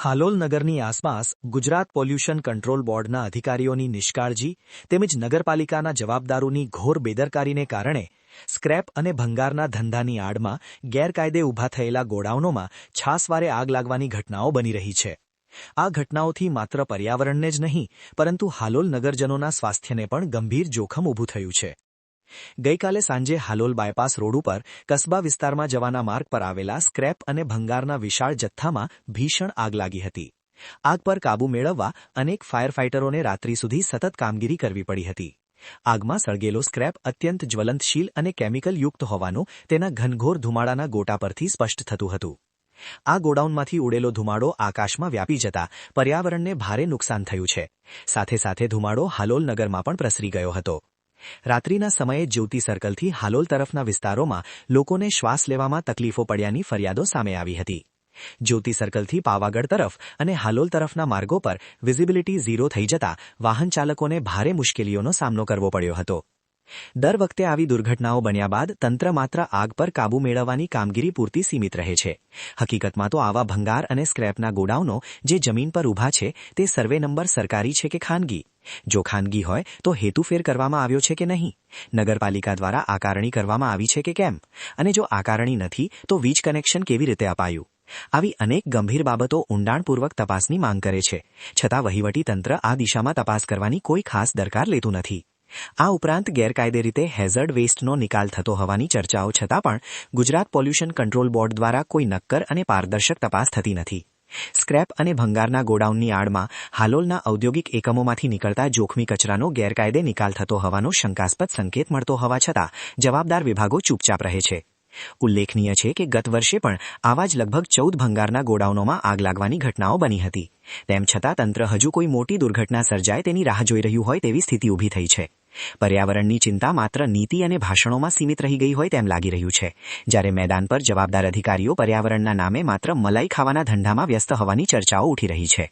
હાલોલ નગરની આસપાસ Gujarat pollution control બોર્ડના અધિકારીઓની નિષ્કાળજી તેમજ નગરપાલિકાના જવાબદારોની ઘોર બેદરકારીને કારણે સ્ક્રેપ અને ભંગારના ધંધાની આડમાં ગેરકાયદે ઊભા થયેલા ગોડાઉનોમાં છાસવારે આગ લાગવાની ઘટનાઓ બની રહી છે। આ ઘટનાઓથી માત્ર પર્યાવરણને જ નહીં પરંતુ હાલોલ નગરજનોના સ્વાસ્થ્યને પણ ગંભીર જોખમ ઊભું થયું છે। ગઈકાલે સાંજે હાલોલ બાયપાસ રોડ ઉપર કસ્બા વિસ્તારમાં જવાના માર્ગ પર આવેલા સ્ક્રેપ અને ભંગારના વિશાળ જથ્થામાં ભીષણ આગ લાગી હતી। આગ પર કાબૂ મેળવવા અનેક ફાયર ફાઇટરોને રાત્રિ સુધી સતત કામગીરી કરવી પડી હતી। આગમાં સળગેલો સ્ક્રેપ અત્યંત જ્વલંતશીલ અને કેમિકલયુક્ત હોવાનું તેના ઘનઘોર ધુમાડાના ગોટા પરથી સ્પષ્ટ થતું હતું। આ ગોડાઉનમાંથી ઉડેલો ધુમાડો આકાશમાં વ્યાપી જતા પર્યાવરણને ભારે નુકસાન થયું છે। સાથે સાથે ધુમાડો હાલોલ નગરમાં પણ પ્રસરી ગયો હતો। રાત્રિના સમયે જ્યોતિ સર્કલથી હાલોલ તરફના વિસ્તારોમાં લોકોને શ્વાસ લેવામાં તકલીફો પડ્યાની ફરિયાદો સામે આવી હતી। જ્યોતિ સર્કલથી પાવાગઢ તરફ અને હાલોલ તરફના માર્ગો પર વિઝિબિલિટી ઝીરો થઈ જતા વાહન ચાલકોને ભારે મુશ્કેલીઓનો સામનો કરવો પડ્યો હતો। દર વખતે આવી દુર્ઘટનાઓ બન્યા બાદ તંત્ર માત્ર આગ પર કાબૂ મેળવવાની કામગીરી પૂરતી સીમિત રહે છે। હકીકતમાં તો આવા ભંગાર અને સ્ક્રેપના ગોડાઉનો જે જમીન પર ઊભા છે તે સર્વે નંબર સરકારી છે કે ખાનગી? જો ખાનગી હોય તો હેતુફેર કરવામાં આવ્યો છે કે નહીં? નગરપાલિકા દ્વારા આકારણી કરવામાં આવી છે કે કેમ? અને જો આકારણી નથી તો વીજ કનેક્શન કેવી રીતે અપાયું? આવી અનેક ગંભીર બાબતો ઊંડાણપૂર્વક તપાસની માંગ કરે છે, છતાં વહીવટી તંત્ર આ દિશામાં તપાસ કરવાની કોઈ ખાસ દરકાર લેતું નથી। આ ઉપરાંત ગેરકાયદે રીતે હેઝર્ડ વેસ્ટનો નિકાલ થતો હોવાની ચર્ચાઓ છતાં પણ ગુજરાત પોલ્યુશન કંટ્રોલ બોર્ડ દ્વારા કોઈ નક્કર અને પારદર્શક તપાસ થતી નથી। સ્ક્રેપ અને ભંગારના ગોડાઉનની આડમાં હાલોલના ઔદ્યોગિક એકમોમાંથી નીકળતા જોખમી કચરાનો ગેરકાયદે નિકાલ થતો હોવાનો શંકાસ્પદ સંકેત મળતો હોવા છતાં જવાબદાર વિભાગો ચૂપચાપ રહે છે। ઉલ્લેખનીય છે કે ગત વર્ષે પણ આવા જ લગભગ 14 ભંગારના ગોડાઉનોમાં આગ લાગવાની ઘટનાઓ બની હતી। તેમ છતાં તંત્ર હજુ કોઈ મોટી દુર્ઘટના સર્જાય તેની રાહ જોઈ રહ્યું હોય તેવી સ્થિતિ ઊભી થઈ છે। પર્યાવરણની ચિંતા માત્ર નીતિ અને ભાષણોમાં સીમિત રહી ગઈ હોય તેમ લાગી રહ્યું છે, જ્યારે મેદાન પર જવાબદાર અધિકારીઓ પર્યાવરણના નામે માત્ર મલાઈ ખાવાના ધંધામાં વ્યસ્ત હોવાની ચર્ચાઓ ઉઠી રહી છે।